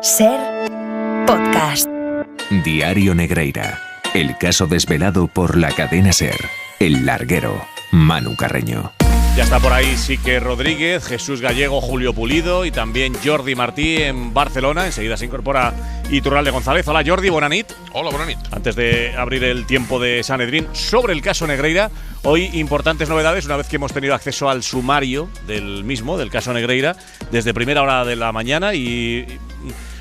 SER Podcast. Diario Negreira. El caso desvelado por la cadena SER. El larguero. Manu Carreño. Ya está por ahí Sique Rodríguez, Jesús Gallego, Julio Pulido y también Jordi Martí en Barcelona. Enseguida se incorpora Iturralde González. Hola Jordi, bona nit. Hola, bona nit. Antes de abrir el tiempo de Sanedrín sobre el caso Negreira, hoy importantes novedades una vez que hemos tenido acceso al sumario del mismo, del caso Negreira, desde primera hora de la mañana y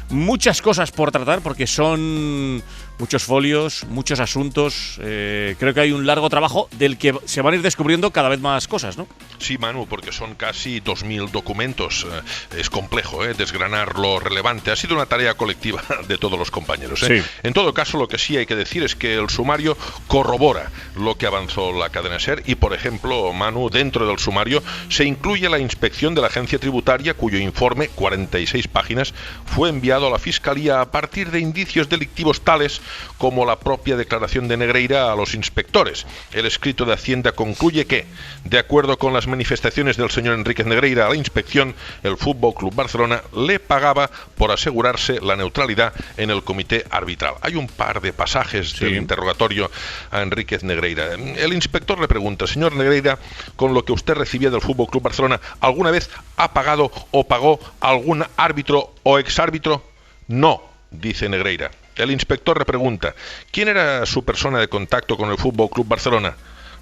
muchas cosas por tratar porque son muchos folios, muchos asuntos. Creo que hay un largo trabajo del que se van a ir descubriendo cada vez más cosas, ¿no? Sí, Manu, porque son casi 2.000 documentos. Es complejo desgranar lo relevante. Ha sido una tarea colectiva de todos los compañeros. Sí. En todo caso, lo que sí hay que decir es que el sumario corrobora lo que avanzó la cadena SER y, por ejemplo, Manu, dentro del sumario se incluye la inspección de la agencia tributaria, cuyo informe, 46 páginas, fue enviado a la Fiscalía a partir de indicios delictivos tales como la propia declaración de Negreira a los inspectores. El escrito de Hacienda concluye que, de acuerdo con las manifestaciones del señor Enríquez Negreira a la inspección, el Fútbol Club Barcelona le pagaba por asegurarse la neutralidad en el comité arbitral. Hay un par de pasajes del interrogatorio a Enríquez Negreira. El inspector le pregunta: señor Negreira, con lo que usted recibía del Fútbol Club Barcelona, ¿alguna vez ha pagado o pagó algún árbitro o exárbitro? No, dice Negreira. El inspector le pregunta: ¿quién era su persona de contacto con el Fútbol Club Barcelona?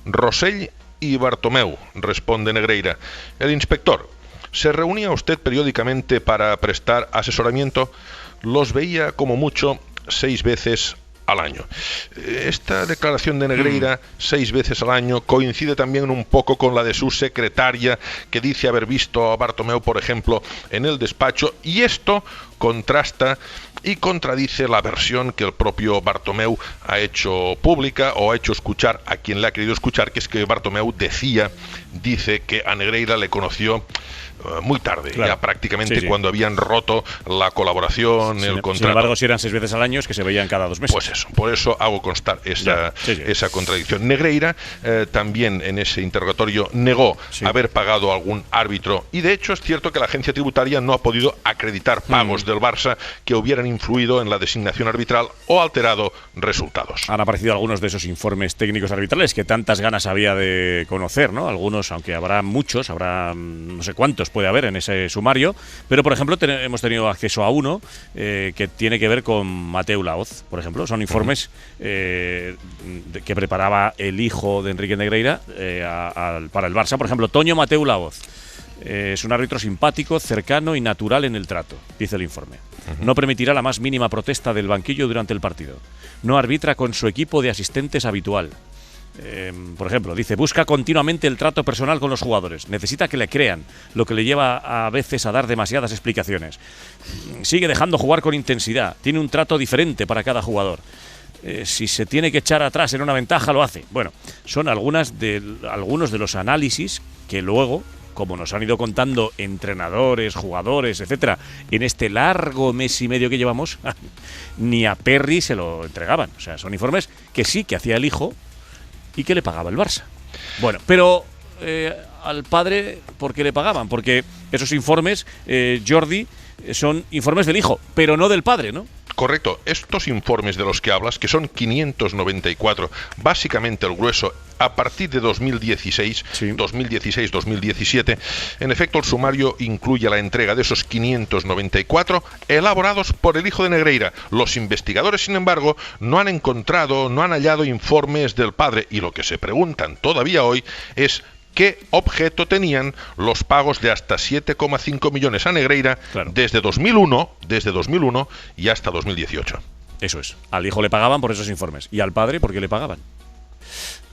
Rosell y Bartomeu, responde Negreira. El inspector: ¿se reunía usted periódicamente para prestar asesoramiento? Los veía como mucho 6 veces al año. Esta declaración de Negreira, 6 veces al año, coincide también un poco con la de su secretaria, que dice haber visto a Bartomeu, por ejemplo, en el despacho, y esto contrasta y contradice la versión que el propio Bartomeu ha hecho pública o ha hecho escuchar a quien le ha querido escuchar, que es que Bartomeu dice que a Negreira le conoció muy tarde, claro, ya prácticamente cuando habían roto la colaboración, el contrato. Sin embargo, si eran 6 veces al año, es que se veían cada 2 meses. Pues eso, por eso hago constar esa contradicción. Negreira también en ese interrogatorio negó haber pagado algún árbitro, y de hecho es cierto que la agencia tributaria no ha podido acreditar pagos del Barça que hubieran influido en la designación arbitral o alterado resultados. Han aparecido algunos de esos informes técnicos arbitrales que tantas ganas había de conocer, ¿no? Algunos, aunque habrá muchos, habrá no sé cuántos puede haber en ese sumario, pero por ejemplo hemos tenido acceso a uno que tiene que ver con Mateu Laoz, por ejemplo. Son informes que preparaba el hijo de Enríquez Negreira para el Barça. Por ejemplo, Toño Mateu Laoz es un árbitro simpático, cercano y natural en el trato, dice el informe. No permitirá la más mínima protesta del banquillo durante el partido. No arbitra con su equipo de asistentes habitual. Por ejemplo, dice: busca continuamente el trato personal con los jugadores, necesita que le crean, lo que le lleva a veces a dar demasiadas explicaciones. Sigue dejando jugar con intensidad, tiene un trato diferente para cada jugador. Si se tiene que echar atrás en una ventaja, lo hace. Bueno, son algunos de los análisis que luego, como nos han ido contando entrenadores, jugadores, etcétera, en este largo mes y medio que llevamos, ni a Perry se lo entregaban. O sea, son informes que sí que hacía el hijo y que le pagaba el Barça. Bueno, pero al padre, ¿por qué le pagaban? Porque esos informes, Jordi, son informes del hijo, pero no del padre, ¿no? Correcto. Estos informes de los que hablas, que son 594, básicamente el grueso, a partir de 2016-2017, en efecto el sumario incluye la entrega de esos 594 elaborados por el hijo de Negreira. Los investigadores, sin embargo, no han hallado informes del padre, y lo que se preguntan todavía hoy es ¿qué objeto tenían los pagos de hasta 7,5 millones a Negreira desde 2001 y hasta 2018? Eso es. Al hijo le pagaban por esos informes. ¿Y al padre por qué le pagaban?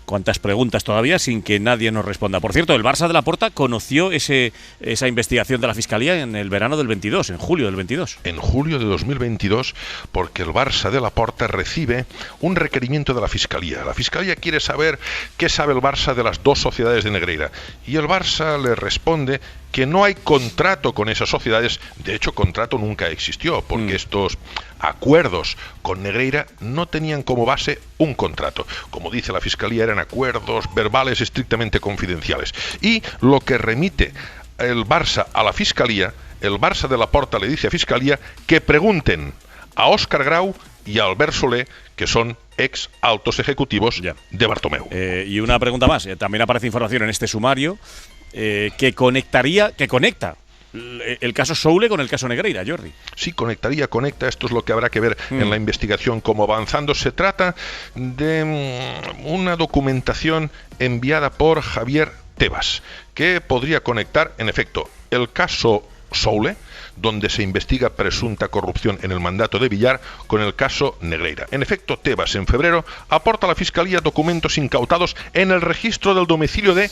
Cuántas preguntas todavía sin que nadie nos responda. Por cierto, el Barça de Laporta conoció esa investigación de la Fiscalía en el verano del 22, en julio del 22. En julio de 2022, porque el Barça de Laporta recibe un requerimiento de la Fiscalía. La Fiscalía quiere saber qué sabe el Barça de las 2 sociedades de Negreira. Y el Barça le responde que no hay contrato con esas sociedades. De hecho, contrato nunca existió, porque estos acuerdos con Negreira no tenían como base un contrato. Como dice la Fiscalía, eran acuerdos verbales estrictamente confidenciales. Y lo que remite el Barça a la Fiscalía el Barça de Laporta le dice a Fiscalía que pregunten a Óscar Grau y a Albert Soler, que son ex altos ejecutivos de Bartomeu. Y una pregunta más, también aparece información en este sumario que conecta el caso Soule con el caso Negreira, Jordi. Sí, conecta. Esto es lo que habrá que ver en la investigación cómo va avanzando. Se trata de una documentación enviada por Javier Tebas, que podría conectar, en efecto, el caso Soule, donde se investiga presunta corrupción en el mandato de Villar, con el caso Negreira. En efecto, Tebas, en febrero, aporta a la Fiscalía documentos incautados en el registro del domicilio de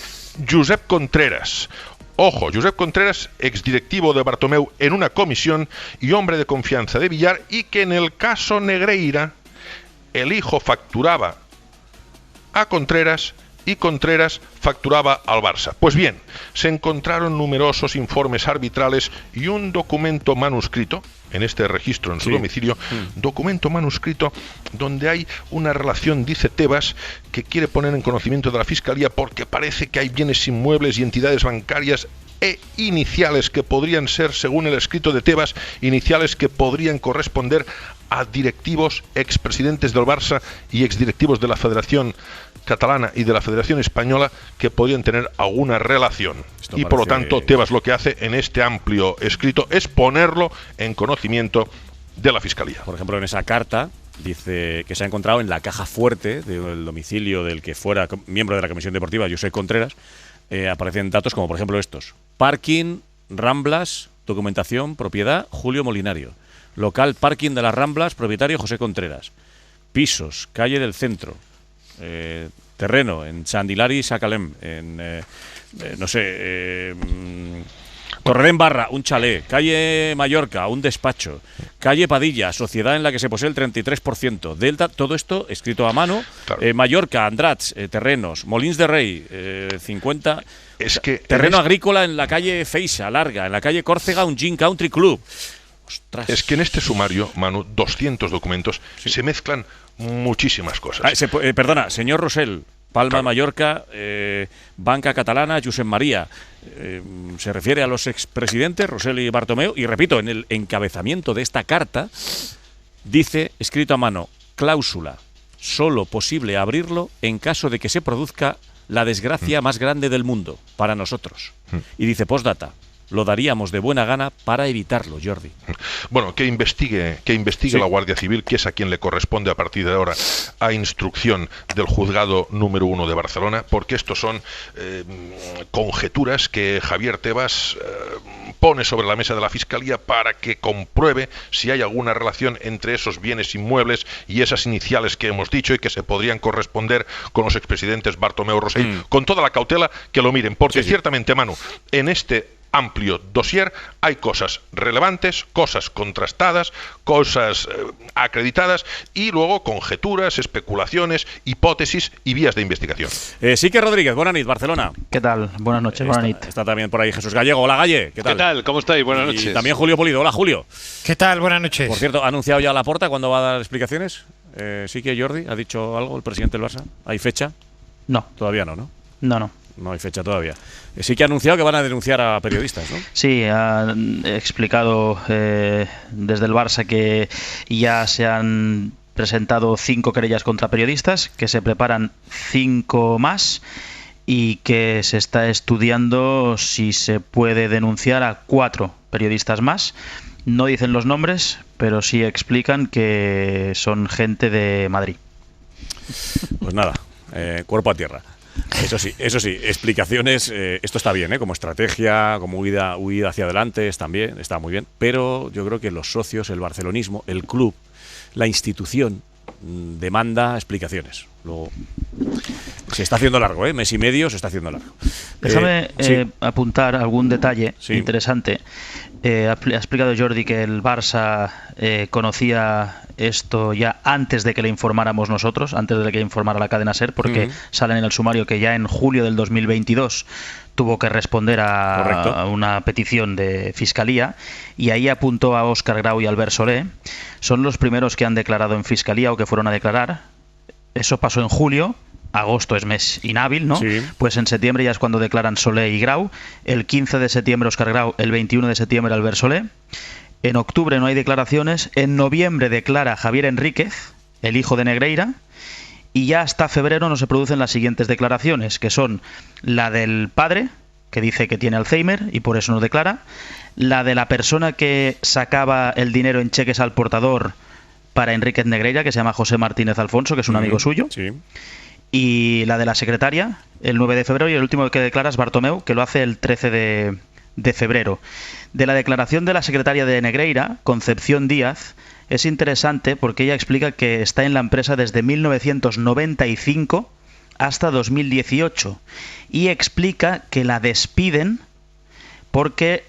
Josep Contreras. Ojo, Josep Contreras, exdirectivo de Bartomeu en una comisión y hombre de confianza de Villar, y que en el caso Negreira el hijo facturaba a Contreras y Contreras facturaba al Barça. Pues bien, se encontraron numerosos informes arbitrales y un documento manuscrito en este registro en su domicilio, documento manuscrito donde hay una relación, dice Tebas, que quiere poner en conocimiento de la Fiscalía porque parece que hay bienes inmuebles y entidades bancarias e iniciales que podrían ser, según el escrito de Tebas, iniciales que podrían corresponder a directivos, expresidentes del Barça y exdirectivos de la Federación Catalana y de la Federación Española que podrían tener alguna relación. Y por lo tanto, Tebas lo que hace en este amplio escrito es ponerlo en conocimiento de la Fiscalía. Por ejemplo, en esa carta dice que se ha encontrado en la caja fuerte del domicilio del que fuera miembro de la Comisión Deportiva, Josep Contreras, aparecen datos como, por ejemplo, estos: parking, Ramblas, documentación, propiedad, Julio Molinario; local parking de las Ramblas, propietario José Contreras; pisos, calle del Centro; terreno en Sandilari, Sacalem; en Torredembarra, un chalet; calle Mallorca, un despacho; calle Padilla, sociedad en la que se posee el 33%; Delta, todo esto escrito a mano. Claro. Mallorca, Andrats, terrenos; Molins de Rey, 50. Es que terreno agrícola en la calle Feixa, Larga; en la calle Córcega, un Gin Country Club. Ostras. Es que en este sumario, Manu, 200 documentos, se mezclan muchísimas cosas. Perdona, señor Rosell, Palma, claro. Mallorca, Banca Catalana, Josep María. Se refiere a los expresidentes Rosell y Bartomeu, y repito, en el encabezamiento de esta carta dice, escrito a mano, cláusula: solo posible abrirlo en caso de que se produzca la desgracia más grande del mundo para nosotros. Y dice, postdata: lo daríamos de buena gana para evitarlo, Jordi. Bueno, que investigue la Guardia Civil, que es a quien le corresponde a partir de ahora, a instrucción del Juzgado número 1 de Barcelona, porque estos son conjeturas que Javier Tebas pone sobre la mesa de la Fiscalía para que compruebe si hay alguna relación entre esos bienes inmuebles y esas iniciales que hemos dicho y que se podrían corresponder con los expresidentes Bartomeu y Rosell, con toda la cautela que lo miren, porque ciertamente, Manu, en este amplio dossier hay cosas relevantes, cosas contrastadas, cosas acreditadas y luego conjeturas, especulaciones, hipótesis y vías de investigación. Sique Rodríguez, buenas noches, Barcelona. ¿Qué tal? Buenas noches, buenas noches. Está también por ahí Jesús Gallego. Hola, Galle. ¿Qué tal? ¿Cómo estáis? Buenas noches. Y también Julio Polido. Hola, Julio. ¿Qué tal? Buenas noches. Por cierto, ¿ha anunciado ya Laporta cuándo va a dar explicaciones? Sí que Jordi, ¿ha dicho algo el presidente del Barça? ¿Hay fecha? No. Todavía no, ¿no? No. No hay fecha todavía. Sí que ha anunciado que van a denunciar a periodistas, ¿no? Sí, ha explicado desde el Barça que ya se han presentado 5 querellas contra periodistas, que se preparan 5 más y que se está estudiando si se puede denunciar a 4 periodistas más. No dicen los nombres, pero sí explican que son gente de Madrid. Pues nada, cuerpo a tierra. Eso sí, explicaciones, esto está bien, como estrategia, como huida hacia adelante, está muy bien, pero yo creo que los socios, el barcelonismo, el club, la institución demanda explicaciones. Luego se está haciendo largo, mes y medio se está haciendo largo. Déjame apuntar algún detalle interesante. Ha explicado Jordi que el Barça conocía esto ya antes de que le informáramos nosotros, antes de que informara la cadena SER, porque sale en el sumario que ya en julio del 2022 tuvo que responder a una petición de Fiscalía, y ahí apuntó a Óscar Grau y Albert Soler. Son los primeros que han declarado en Fiscalía o que fueron a declarar. Eso pasó en julio, agosto es mes inhábil, ¿no? Sí. Pues en septiembre ya es cuando declaran Solé y Grau. El 15 de septiembre Óscar Grau, el 21 de septiembre Albert Solé. En octubre no hay declaraciones. En noviembre declara Javier Enríquez, el hijo de Negreira. Y ya hasta febrero no se producen las siguientes declaraciones, que son la del padre, que dice que tiene Alzheimer y por eso no declara, la de la persona que sacaba el dinero en cheques al portador para Enríquez Negreira, que se llama José Martínez Alfonso, que es un amigo suyo, Sí. y la de la secretaria, el 9 de febrero, y el último que declara es Bartomeu, que lo hace el 13 de febrero. De la declaración de la secretaria de Negreira, Concepción Díaz, es interesante porque ella explica que está en la empresa desde 1995 hasta 2018 y explica que la despiden porque,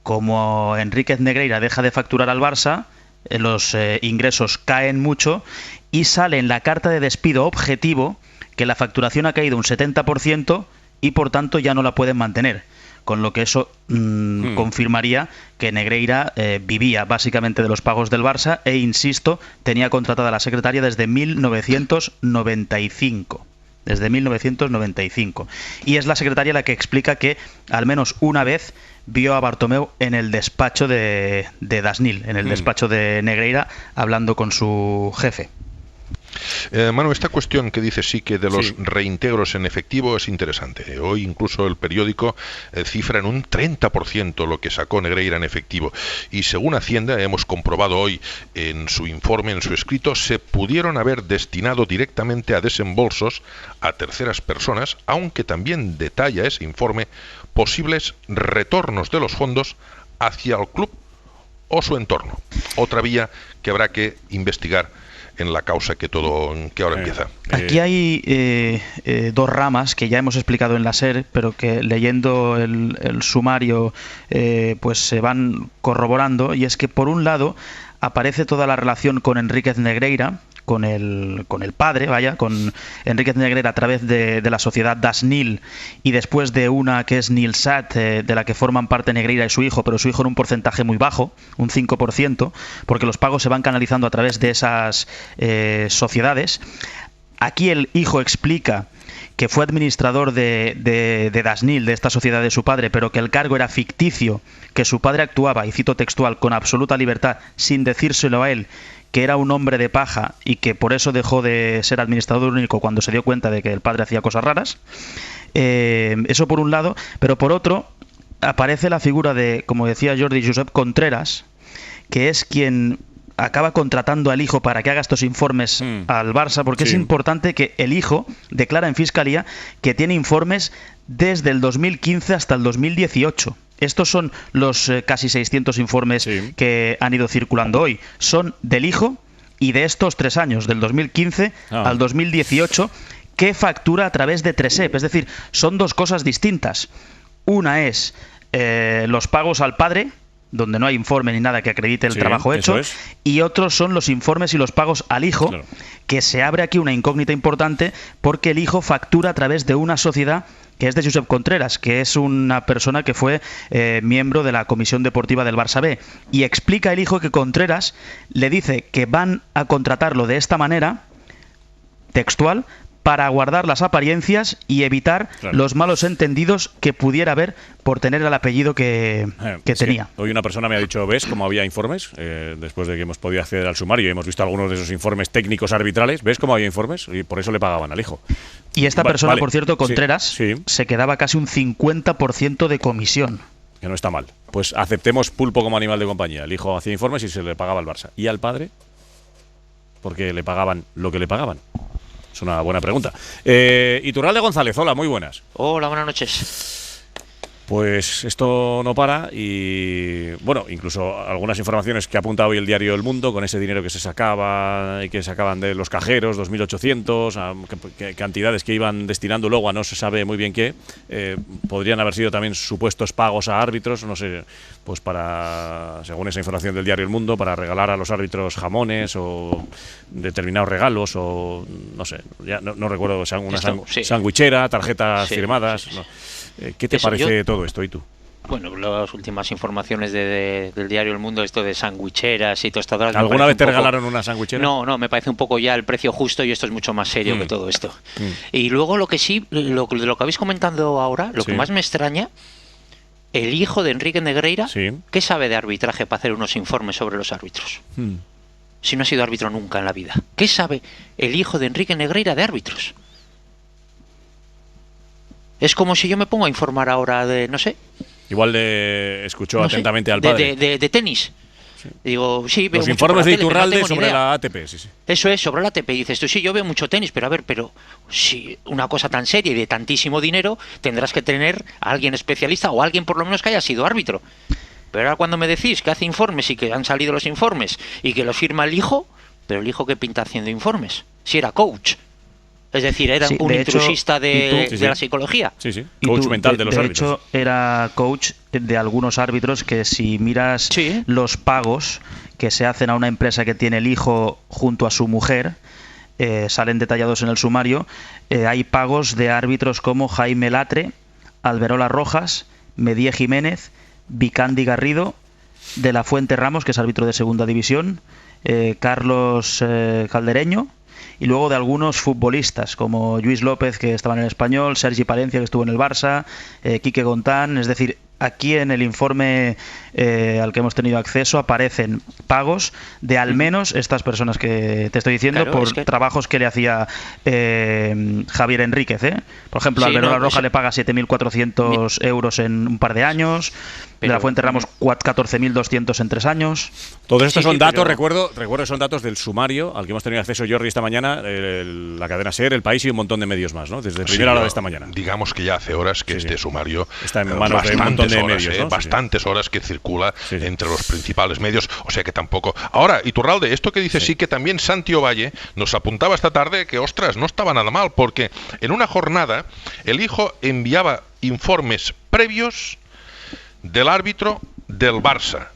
como Enríquez Negreira deja de facturar al Barça, los ingresos caen mucho y sale en la carta de despido objetivo que la facturación ha caído un 70% y por tanto ya no la pueden mantener. Con lo que eso confirmaría que Negreira vivía básicamente de los pagos del Barça e, insisto, tenía contratada a la secretaria desde 1995. Desde 1995. Y es la secretaria la que explica que al menos una vez vio a Bartomeu en el despacho de Dasnil, en el despacho de Negreira, hablando con su jefe. Manu, esta cuestión que dice sí que de los reintegros en efectivo es interesante. Hoy incluso el periódico cifra en un 30% lo que sacó Negreira en efectivo. Y según Hacienda, hemos comprobado hoy en su informe, en su escrito, se pudieron haber destinado directamente a desembolsos a terceras personas, aunque también detalla ese informe posibles retornos de los fondos hacia el club o su entorno. Otra vía que habrá que investigar en la causa que ahora empieza. Aquí hay dos ramas que ya hemos explicado en la SER, pero que leyendo el sumario pues se van corroborando, y es que por un lado aparece toda la relación con Enríquez Negreira, con el padre, con Enríquez Negreira a través de la sociedad Dasnil y después de una que es Nilsat, de la que forman parte Negreira y su hijo, pero su hijo en un porcentaje muy bajo, un 5%, porque los pagos se van canalizando a través de esas sociedades. Aquí el hijo explica que fue administrador de Dasnil, de esta sociedad de su padre, pero que el cargo era ficticio, que su padre actuaba, y cito textual, con absoluta libertad, sin decírselo a él, que era un hombre de paja y que por eso dejó de ser administrador único cuando se dio cuenta de que el padre hacía cosas raras. Eso por un lado, pero por otro aparece la figura de, como decía Jordi, Josep Contreras, que es quien acaba contratando al hijo para que haga estos informes al Barça, porque es importante que el hijo declara en Fiscalía que tiene informes desde el 2015 hasta el 2018. Estos son los casi 600 informes que han ido circulando hoy. Son del hijo y de estos 3 años, del 2015 al 2018, que factura a través de Tresep. Es decir, son dos cosas distintas. Una es los pagos al padre, donde no hay informe ni nada que acredite el trabajo hecho, y otros son los informes y los pagos al hijo, que se abre aquí una incógnita importante porque el hijo factura a través de una sociedad que es de Josep Contreras, que es una persona que fue miembro de la Comisión Deportiva del Barça B, y explica el hijo que Contreras le dice que van a contratarlo de esta manera, textual, para guardar las apariencias y evitar los malos entendidos que pudiera haber por tener el apellido que tenía. Hoy una persona me ha dicho, ¿ves cómo había informes? Después de que hemos podido acceder al sumario y hemos visto algunos de esos informes técnicos arbitrales, ¿ves cómo había informes? Y por eso le pagaban al hijo. Y esta persona, por cierto, Contreras, se quedaba casi un 50% de comisión. Que no está mal. Pues aceptemos pulpo como animal de compañía. El hijo hacía informes y se le pagaba al Barça. ¿Y al padre? Porque le pagaban lo que le pagaban. Es una buena pregunta. Iturralde González, hola, muy buenas. Hola, buenas noches. Pues esto no para y, bueno, incluso algunas informaciones que apunta hoy el diario El Mundo con ese dinero que se sacaba y que sacaban de los cajeros, 2.800, cantidades que iban destinando luego a no se sabe muy bien qué, podrían haber sido también supuestos pagos a árbitros, no sé, pues para, según esa información del diario El Mundo, para regalar a los árbitros jamones o determinados regalos o, no sé, ya no recuerdo, una sandwichera, tarjetas firmadas, no. ¿Qué te parece todo esto, y tú? Bueno, las últimas informaciones del diario El Mundo, esto de sandwicheras y tostadoras. ¿Alguna vez te regalaron una sandwichera? No, me parece un poco ya el precio justo y esto es mucho más serio que todo esto. Y luego lo que sí, lo que habéis comentado ahora, lo que más me extraña, el hijo de Enrique Negreira, ¿qué sabe de arbitraje para hacer unos informes sobre los árbitros? Si no ha sido árbitro nunca en la vida. ¿Qué sabe el hijo de Enrique Negreira de árbitros? Es como si yo me pongo a informar ahora de, no sé... Igual le escuchó atentamente al padre. De tenis. Sí. Digo, sí, veo los mucho informes de tele, Iturralde no sobre la ATP, sí. Eso es, sobre la ATP. Y dices tú, sí, yo veo mucho tenis, pero a ver, si una cosa tan seria y de tantísimo dinero, tendrás que tener a alguien especialista o a alguien por lo menos que haya sido árbitro. Pero ahora cuando me decís que hace informes y que han salido los informes y que los firma el hijo, pero el hijo ¿qué pinta haciendo informes? Si era coach. Es decir, era un intrusista de la psicología. Sí, coach mental de los árbitros. De hecho, era coach de algunos árbitros que si miras los pagos que se hacen a una empresa que tiene el hijo junto a su mujer, salen detallados en el sumario, hay pagos de árbitros como Jaime Latre, Alberola Rojas, Medie Jiménez, Vicandi Garrido, De la Fuente Ramos, que es árbitro de segunda división, Carlos Caldereño, y luego de algunos futbolistas como Lluís López, que estaba en el Español, Sergi Palencia, que estuvo en el Barça, Quique Gontán. Es decir, aquí en el informe al que hemos tenido acceso aparecen pagos de al menos estas personas que te estoy diciendo, por trabajos que le hacía Javier Enríquez. Por ejemplo, Alberola Roja le paga 7.400 euros en un par de años. De la Fuente Ramos 14.200 en 3 años. Todos estos son datos, recuerdo que son datos del sumario al que hemos tenido acceso Jordi esta mañana, la cadena SER, El País y un montón de medios más, ¿no? Desde primera hora de esta mañana. Digamos que ya hace horas que este sumario está en manos de un montón de horas, medios, ¿no? Bastantes horas que circula entre los principales medios, o sea que tampoco... Ahora, Iturralde, esto que dice sí que también Santi Ovalle nos apuntaba esta tarde que, ostras, no estaba nada mal, porque en una jornada el hijo enviaba informes previos del árbitro del Barça,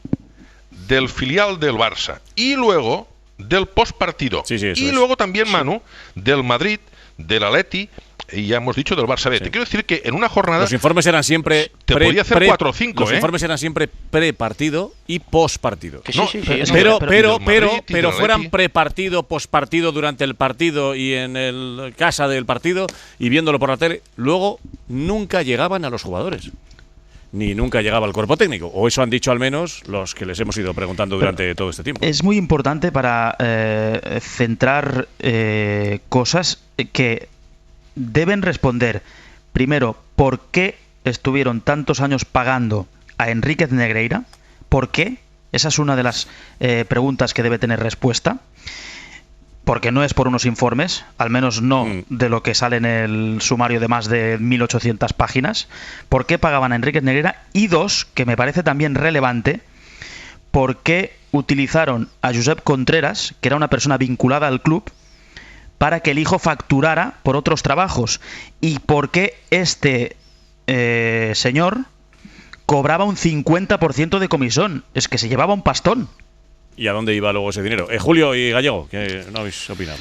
del filial del Barça y luego del postpartido. Y luego también, Manu, del Madrid, del Atleti y ya hemos dicho del Barça B. Te quiero decir que en una jornada... Los informes eran siempre... Te podía hacer 4 o 5, Los informes eran siempre pre-partido y post-partido. Pero fueran pre-partido, post-partido, durante el partido y en el casa del partido y viéndolo por la tele, luego nunca llegaban a los jugadores. Ni nunca llegaba al cuerpo técnico, o eso han dicho al menos los que les hemos ido preguntando durante todo este tiempo. Es muy importante para centrar cosas que deben responder. Primero, ¿por qué estuvieron tantos años pagando a Enríquez Negreira? ¿Por qué? Esa es una de las preguntas que debe tener respuesta. Porque no es por unos informes, al menos no de lo que sale en el sumario de más de 1.800 páginas. ¿Por qué pagaban a Enríquez Negreira? Y dos, que me parece también relevante, ¿por qué utilizaron a Josep Contreras, que era una persona vinculada al club, para que el hijo facturara por otros trabajos? ¿Y por qué este señor cobraba un 50% de comisión? Es que se llevaba un pastón. ¿Y a dónde iba luego ese dinero? Julio y Gallego, ¿qué no habéis opinado?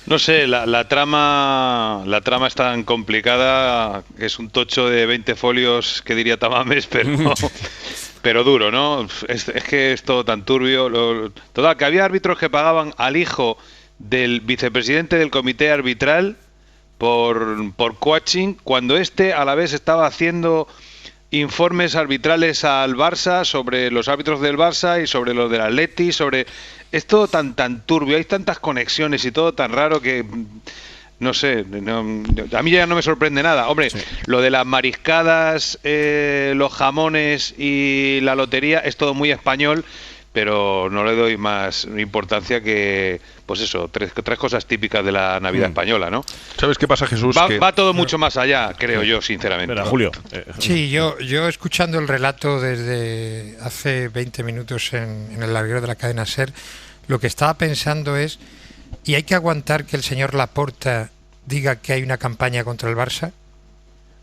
No sé, la trama es tan complicada que es un tocho de 20 folios que diría Tamames, pero duro, ¿no? Es que es todo tan turbio. Total, que había árbitros que pagaban al hijo del vicepresidente del comité arbitral por coaching, cuando a la vez estaba haciendo informes arbitrales al Barça sobre los árbitros del Barça y sobre los del Atleti, es todo tan turbio, hay tantas conexiones y todo tan raro que no sé, a mí ya no me sorprende nada. Hombre, lo de las mariscadas, los jamones y la lotería es todo muy español, pero no le doy más importancia que, pues eso, tres cosas típicas de la Navidad española, ¿no? ¿Sabes qué pasa, Jesús? Va todo mucho más allá, creo yo, sinceramente. Pero, Julio. Sí, yo escuchando el relato desde hace 20 minutos en el larguero de la cadena SER, lo que estaba pensando es, ¿y hay que aguantar que el señor Laporta diga que hay una campaña contra el Barça?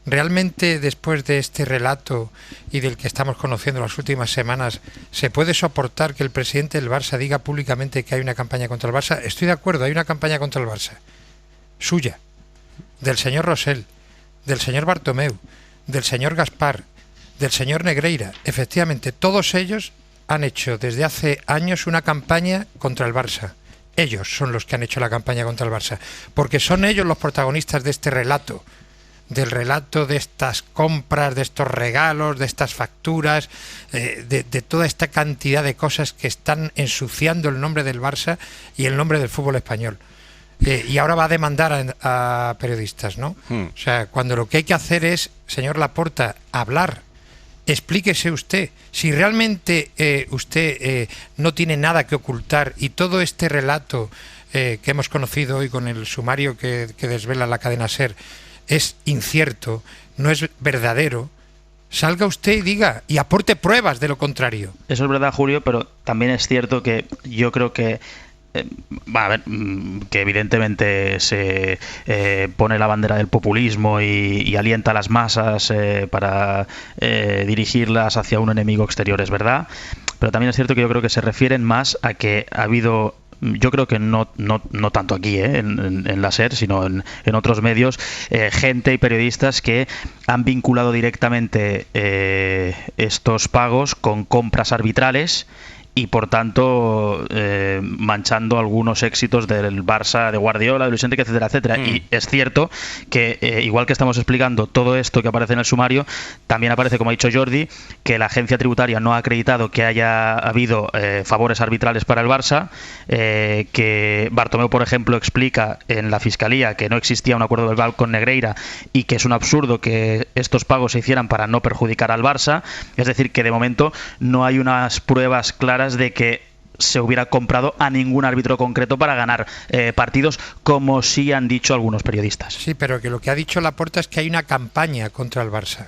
¿Realmente después de este relato y del que estamos conociendo las últimas semanas, se puede soportar que el presidente del Barça diga públicamente que hay una campaña contra el Barça? Estoy de acuerdo, hay una campaña contra el Barça. Suya, del señor Rosell, del señor Bartomeu, del señor Gaspar, del señor Negreira. Efectivamente, todos ellos han hecho desde hace años una campaña contra el Barça. Ellos son los que han hecho la campaña contra el Barça, porque son ellos los protagonistas de este relato, del relato de estas compras, de estos regalos, de estas facturas, de toda esta cantidad de cosas que están ensuciando el nombre del Barça y el nombre del fútbol español. Y ahora va a demandar a periodistas, ¿no? O sea, cuando lo que hay que hacer es, señor Laporta, hablar. Explíquese usted. Si realmente usted no tiene nada que ocultar y todo este relato que hemos conocido hoy con el sumario que desvela la cadena SER es incierto, no es verdadero, salga usted y diga y aporte pruebas de lo contrario. Eso es verdad, Julio, pero también es cierto que yo creo que que evidentemente se pone la bandera del populismo y alienta a las masas para dirigirlas hacia un enemigo exterior, es verdad, pero también es cierto que yo creo que se refieren más a que ha habido, yo creo que no tanto aquí en la SER, sino en otros medios, gente y periodistas que han vinculado directamente estos pagos con compras arbitrales y por tanto manchando algunos éxitos del Barça de Guardiola, de Luis Enrique, etcétera, etcétera. Y es cierto que igual que estamos explicando todo esto que aparece en el sumario, también aparece, como ha dicho Jordi, que la agencia tributaria no ha acreditado que haya habido favores arbitrales para el Barça, que Bartomeu, por ejemplo, explica en la Fiscalía que no existía un acuerdo verbal con Negreira y que es un absurdo que estos pagos se hicieran para no perjudicar al Barça. Es decir, que de momento no hay unas pruebas claras de que se hubiera comprado a ningún árbitro concreto para ganar partidos, como sí han dicho algunos periodistas. Sí, pero que lo que ha dicho Laporta es que hay una campaña contra el Barça.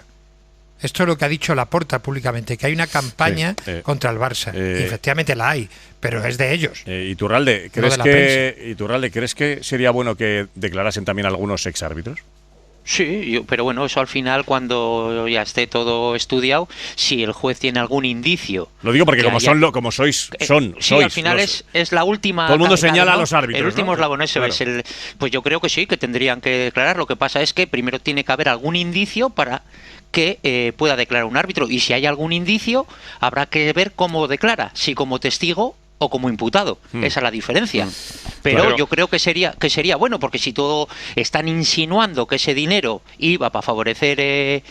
Esto es lo que ha dicho Laporta públicamente, que hay una campaña contra el Barça. Y efectivamente la hay, pero es de ellos. Iturralde, ¿crees que sería bueno que declarasen también algunos exárbitros? Sí, pero bueno, eso al final, cuando ya esté todo estudiado, si el juez tiene algún indicio... Lo digo porque Sí, al final es la última... Todo el mundo señala a los árbitros, el último eslabón, claro. es el... Pues yo creo que sí, que tendrían que declarar. Lo que pasa es que primero tiene que haber algún indicio para que pueda declarar un árbitro. Y si hay algún indicio, habrá que ver cómo declara, si como testigo o como imputado. Esa es la diferencia. Pero yo creo que sería bueno, porque si todo están insinuando que ese dinero iba para favorecer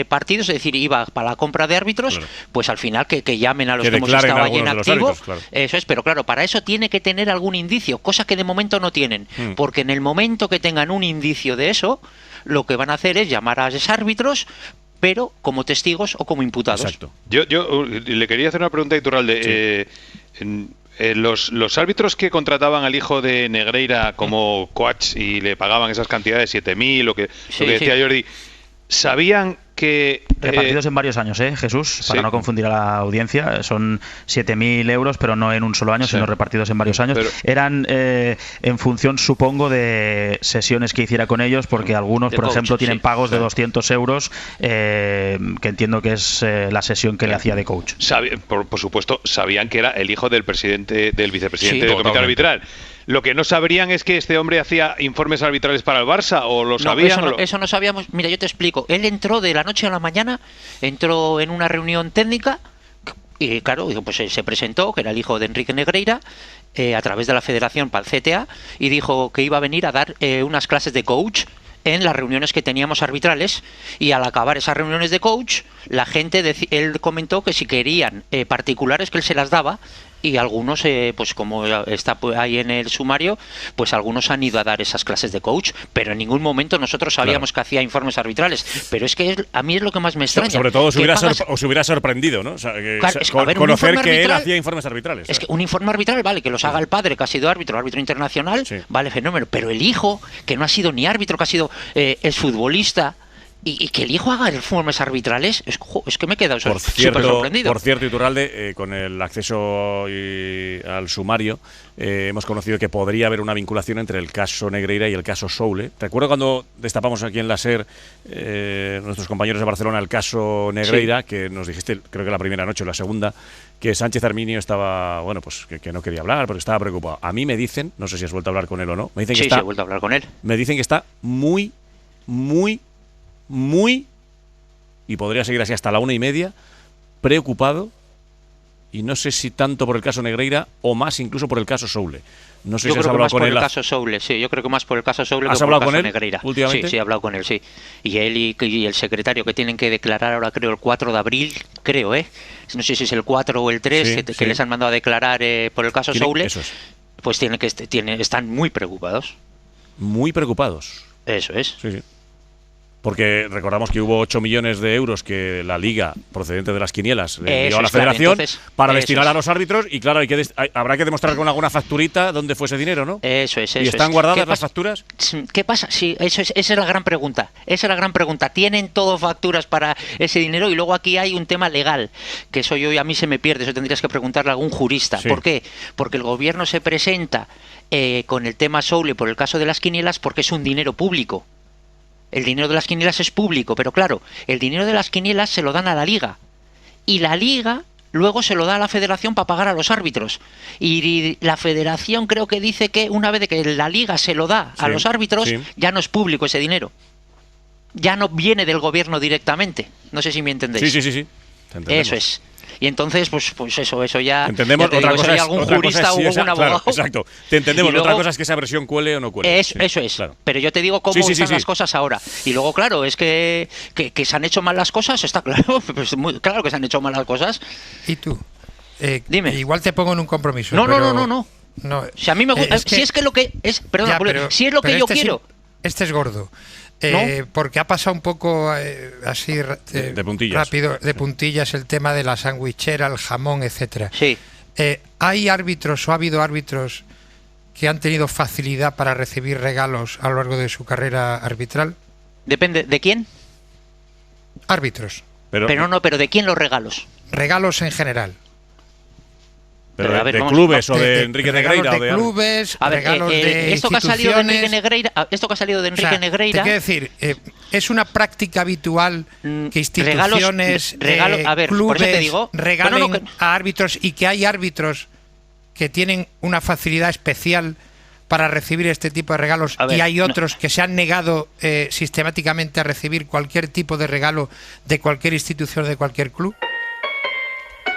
partidos, es decir, iba para la compra de árbitros, pues al final que llamen a los que hemos estado allí en activo. Eso es, pero claro, para eso tiene que tener algún indicio, cosa que de momento no tienen, porque en el momento que tengan un indicio de eso, lo que van a hacer es llamar a esos árbitros, pero como testigos o como imputados. Exacto. Yo le quería hacer una pregunta a Iturralde. Los árbitros que contrataban al hijo de Negreira como coach y le pagaban esas cantidades, 7.000, lo que decía Jordi, ¿sabían que... Repartidos en varios años, Jesús, para no confundir a la audiencia. Son 7.000 euros, pero no en un solo año, sino repartidos en varios años. Eran en función, supongo, de sesiones que hiciera con ellos, porque algunos, por ejemplo, tienen pagos de 200 euros, que entiendo que es la sesión que le hacía de coach. Por supuesto, sabían que era el hijo del vicepresidente del comité arbitral. Lo que no sabrían es que este hombre hacía informes arbitrales para el Barça, o lo sabían. Eso no sabíamos. Mira, yo te explico. Él entró de la noche a la mañana, entró en una reunión técnica y, claro, pues se presentó, que era el hijo de Enrique Negreira, a través de la Federación para el CTA, y dijo que iba a venir a dar unas clases de coach en las reuniones que teníamos arbitrales, y al acabar esas reuniones de coach, la gente, él comentó que si querían particulares, que él se las daba, y algunos, pues como está ahí en el sumario, pues algunos han ido a dar esas clases de coach, pero en ningún momento nosotros sabíamos que hacía informes arbitrales. Pero es que a mí es lo que más me extraña. Sobre todo os hubiera sorprendido, ¿no? O sea, conocer que él hacía informes arbitrales. Es que un informe arbitral, vale, que los haga el padre, que ha sido árbitro internacional, vale, fenómeno. Pero el hijo, que no ha sido ni árbitro, que ha sido exfutbolista, y que el hijo haga informes arbitrales, es que me he quedado súper sorprendido. Por cierto, Iturralde, con el acceso al sumario, hemos conocido que podría haber una vinculación entre el caso Negreira y el caso Soule. ¿Recuerdo cuando destapamos aquí en la SER, nuestros compañeros de Barcelona, el caso Negreira, que nos dijiste, creo que la primera noche o la segunda, que Sánchez Arminio estaba, bueno, pues que no quería hablar porque estaba preocupado? A mí me dicen, no sé si has vuelto a hablar con él o no, me dicen que he vuelto a hablar con él. Me dicen que está muy y podría seguir así hasta la 1:30, preocupado, y no sé si tanto por el caso Negreira o más incluso por el caso Soule. No sé yo si has creo que hablado más con por él. el caso Soule, sí, yo creo que más por el caso Soule que ¿Has por el hablado caso con él Negreira. últimamente? Sí, he hablado con él, sí. Y él y el secretario que tienen que declarar ahora, creo, el 4 de abril, creo, no sé si es el 4 o el 3, que les han mandado a declarar por el caso Soule, eso es. pues están muy preocupados. Muy preocupados. Eso es. Sí, sí. Porque recordamos que hubo 8 millones de euros que la Liga, procedente de las quinielas, le envió a la Federación para destinar a los árbitros, y claro, habrá que demostrar con alguna facturita dónde fue ese dinero, ¿no? Eso es. ¿Y están guardadas las facturas? ¿Qué pasa? Sí, esa es la gran pregunta. Esa es la gran pregunta. ¿Tienen todo facturas para ese dinero? Y luego aquí hay un tema legal, que eso a mí se me pierde, eso tendrías que preguntarle a algún jurista. Sí. ¿Por qué? Porque el gobierno se presenta con el tema Soule por el caso de las quinielas porque es un dinero público. El dinero de las quinielas es público, pero claro, el dinero de las quinielas se lo dan a la Liga. Y la Liga luego se lo da a la Federación para pagar a los árbitros. Y la Federación creo que dice que una vez que la Liga se lo da a los árbitros, ya no es público ese dinero. Ya no viene del gobierno directamente. No sé si me entendéis. Sí. Eso es. Y entonces, pues eso ya... Entendemos. Ya otra digo, cosa es algún otra jurista cosa es, o algún abogado. Claro, exacto. Te entendemos. Y luego, otra cosa es que esa versión cuele o no cuele. Eso es. Claro. Pero yo te digo cómo están las cosas ahora. Y luego, claro, es que se han hecho mal las cosas, está claro. Pues claro que se han hecho mal las cosas. ¿Y tú? Dime. Igual te pongo en un compromiso. No. No. Si a mí me gusta... si es que lo que es... Perdona, si es lo que yo quiero... Este es gordo. Porque ha pasado un poco así de puntillas. Rápido, de puntillas, el tema de la sandwichera, el jamón, etcétera. Sí. ¿Hay árbitros o ha habido árbitros que han tenido facilidad para recibir regalos a lo largo de su carrera arbitral? Depende, ¿de quién? Árbitros. Pero ¿de quién los regalos? Regalos en general. Pero a ver, ¿de clubes o de Enrique Negreira? De clubes, regalos de esto que ha salido de Enrique Negreira, te quiero decir, es una práctica habitual que instituciones, clubes por eso te digo, regalen a árbitros, y que hay árbitros que tienen una facilidad especial para recibir este tipo de regalos, y hay otros que se han negado sistemáticamente a recibir cualquier tipo de regalo de cualquier institución, de cualquier club.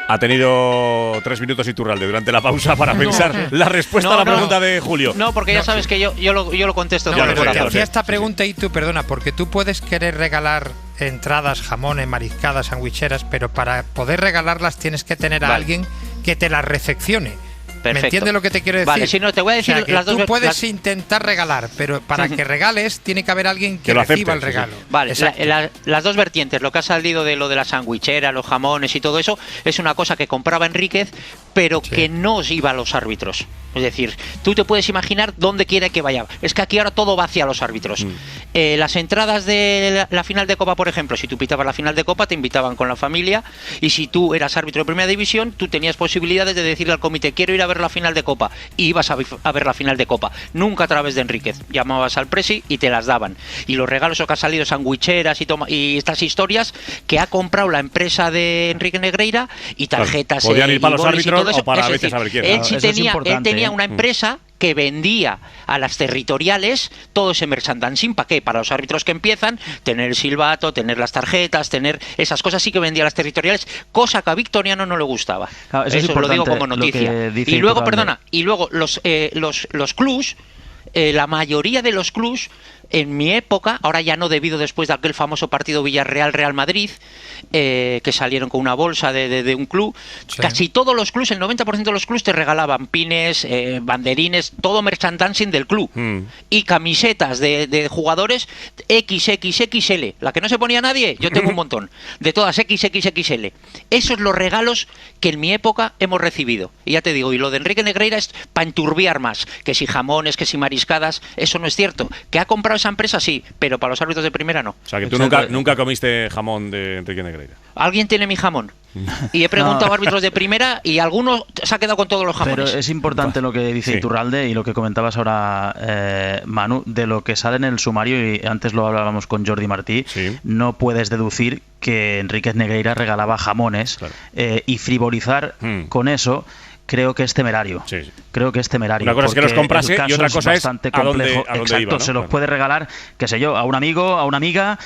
Ha tenido 3 minutos Iturralde durante la pausa para pensar la respuesta a la pregunta de Julio. No, porque ya sabes que yo lo contesto. Te hacía esta pregunta y tú, perdona, porque tú puedes querer regalar entradas, jamones, mariscadas, sandwicheras, pero para poder regalarlas tienes que tener a alguien que te las recepcione. Perfecto. ¿Me entiendes lo que te quiero decir? Vale, si no, te voy a decir que tú puedes intentar regalar, pero para que regales tiene que haber alguien que reciba el regalo. Vale, las dos vertientes, lo que ha salido de lo de la sandwichera, los jamones y todo eso, es una cosa que compraba Enríquez, pero que no iba a los árbitros. Es decir, tú te puedes imaginar dónde quiere que vaya. Es que aquí ahora todo va hacia los árbitros. Las entradas de la final de Copa, por ejemplo, si tú pitabas la final de Copa, te invitaban con la familia, y si tú eras árbitro de Primera División, tú tenías posibilidades de decirle al comité, quiero ir a ver la final de Copa, y ibas a ver la final de Copa. Nunca a través de Enríquez. Llamabas al presi y te las daban. Y los regalos que han salido, sandwicheras y estas historias que ha comprado la empresa de Enrique Negreira, y tarjetas. Podían ir para los árbitros o para veces a ver quién. Él tenía una empresa que vendía a las territoriales todo ese merchandising. ¿Para qué? Para los árbitros que empiezan, tener el silbato, tener las tarjetas, tener esas cosas, sí que vendía a las territoriales, cosa que a Victoriano no le gustaba. Claro, eso lo digo como noticia. Y luego, los clubs, la mayoría de los clubs, en mi época, ahora ya no, debido después de aquel famoso partido Villarreal-Real Madrid, que salieron con una bolsa de un club, casi todos los clubs, el 90% de los clubs te regalaban pines, banderines, todo merchandising del club, y camisetas de jugadores XXXL, la que no se ponía nadie, yo tengo un montón, de todas XXXL. Esos son los regalos que en mi época hemos recibido. Y ya te digo, y lo de Enrique Negreira es para enturbiar más, que si jamones, que si mariscadas, eso no es cierto. Que ha comprado esa empresa, sí, pero para los árbitros de primera no. O sea, que tú nunca comiste jamón de Enrique Negreira. ¿Alguien tiene mi jamón? Y he preguntado a árbitros de primera y alguno se ha quedado con todos los jamones. Pero es importante lo que dice Iturralde y lo que comentabas ahora, Manu, de lo que sale en el sumario, y antes lo hablábamos con Jordi Martí, no puedes deducir que Enrique Negreira regalaba jamones y frivolizar con eso, creo que es temerario. Sí, sí. Creo que es temerario. Una cosa es que los comprase y otra cosa es bastante a dónde Exacto, iba, ¿no? se los puede regalar, qué sé yo, a un amigo, a una amiga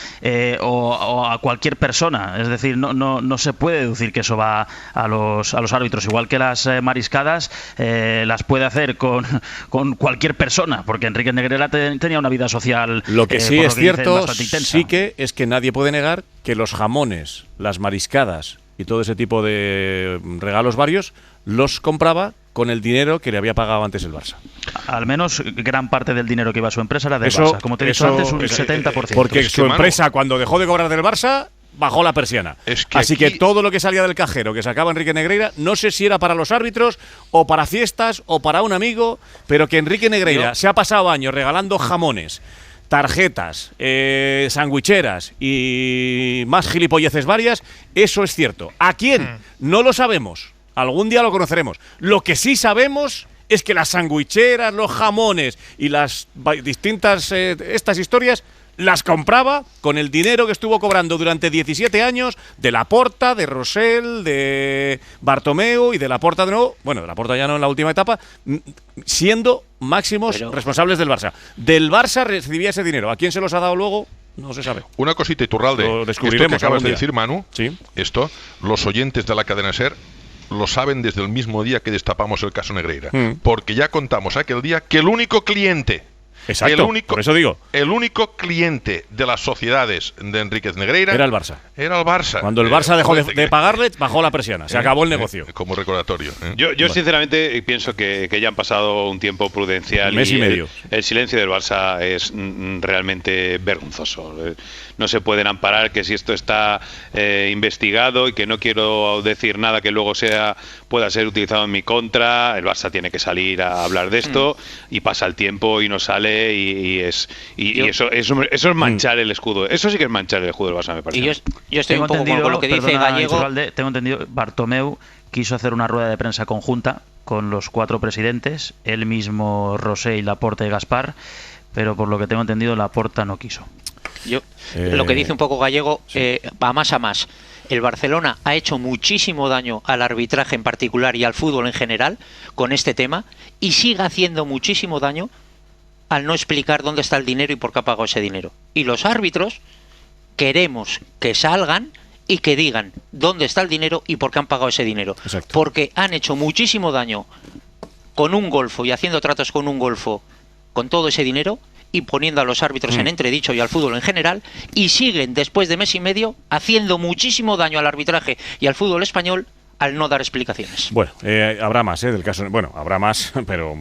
o a cualquier persona. Es decir, no se puede deducir que eso va a los árbitros. Igual que las mariscadas las puede hacer con cualquier persona, porque Enrique Negreira tenía una vida social. Lo que sí es cierto, sí que es que nadie puede negar que los jamones, las mariscadas y todo ese tipo de regalos varios los compraba con el dinero que le había pagado antes el Barça. Al menos gran parte del dinero que iba a su empresa era del Barça. Como te he dicho antes, un 70%. Porque su empresa, cuando dejó de cobrar del Barça, bajó la persiana. Así que todo lo que salía del cajero que sacaba Enrique Negreira, no sé si era para los árbitros o para fiestas o para un amigo, pero que Enrique Negreira se ha pasado años regalando jamones, tarjetas, sandwicheras y más gilipolleces varias, eso es cierto. ¿A quién? No lo sabemos. Algún día lo conoceremos. Lo que sí sabemos es que las sandwicheras, los jamones y las distintas estas historias las compraba con el dinero que estuvo cobrando durante 17 años de Laporta, de Rosell, de Bartomeu y de Laporta de nuevo. Bueno, de Laporta ya no en la última etapa, siendo máximos responsables del Barça. Del Barça recibía ese dinero. ¿A quién se los ha dado luego? No se sabe. Una cosita, Iturralde. Lo descubriremos. Esto que acabas de decir, Manu, sí. Esto, los oyentes de la cadena SER lo saben desde el mismo día que destapamos el caso Negreira. Porque ya contamos aquel día que el único cliente... Exacto, por eso digo. El único cliente de las sociedades de Enríquez Negreira era el Barça. Era el Barça. Cuando el Barça dejó de pagarle, bajó la persiana. Se acabó el negocio. Como recordatorio. Yo sinceramente pienso que ya han pasado un tiempo prudencial. Un mes y medio. El silencio del Barça es realmente vergonzoso. No se pueden amparar que si esto está investigado y que no quiero decir nada que luego pueda ser utilizado en mi contra. El Barça tiene que salir a hablar de esto y pasa el tiempo y no sale. Y eso es manchar el escudo. Eso sí que es manchar el escudo del Barça, me parece. Y yo estoy un poco con lo que dice Gallego. Tengo entendido, Bartomeu quiso hacer una rueda de prensa conjunta con los 4 presidentes, él mismo, Rosell, Laporta y Gaspar, pero por lo que tengo entendido, Laporta no quiso. Lo que dice un poco Gallego, va más a más. El Barcelona ha hecho muchísimo daño al arbitraje en particular y al fútbol en general con este tema, y sigue haciendo muchísimo daño al no explicar dónde está el dinero y por qué ha pagado ese dinero. Y los árbitros queremos que salgan y que digan dónde está el dinero y por qué han pagado ese dinero. Exacto. Porque han hecho muchísimo daño con un golfo y haciendo tratos con un golfo con todo ese dinero y poniendo a los árbitros en entredicho y al fútbol en general, y siguen después de mes y medio haciendo muchísimo daño al arbitraje y al fútbol español al no dar explicaciones. Bueno, habrá más del caso. Bueno, habrá más, pero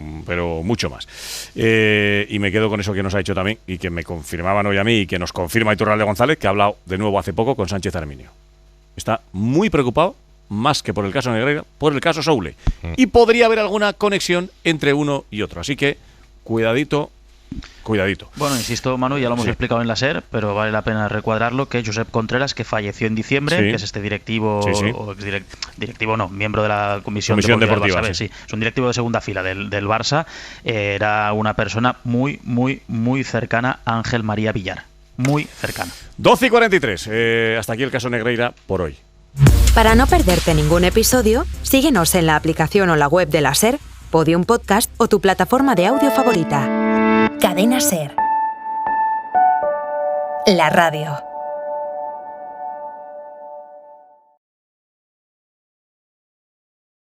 mucho más. Y me quedo con eso que nos ha dicho también y que me confirmaban hoy a mí y que nos confirma Iturralde González, que ha hablado de nuevo hace poco con Sánchez Arminio. Está muy preocupado, más que por el caso Negreira, por el caso Soule. Y podría haber alguna conexión entre uno y otro. Así que, cuidadito. Bueno, insisto, Manu, ya lo hemos explicado en la SER, pero vale la pena recuadrarlo, que Josep Contreras, que falleció en diciembre, que es este directivo, o directivo no, miembro de la Comisión Deportiva del Barça, es un directivo de segunda fila del Barça, era una persona muy, muy, muy cercana a Ángel María Villar, muy cercana. 12:43, hasta aquí el caso Negreira por hoy. Para no perderte ningún episodio, síguenos en la aplicación o la web de la SER, Podium Podcast o tu plataforma de audio favorita. Cadena SER. La radio.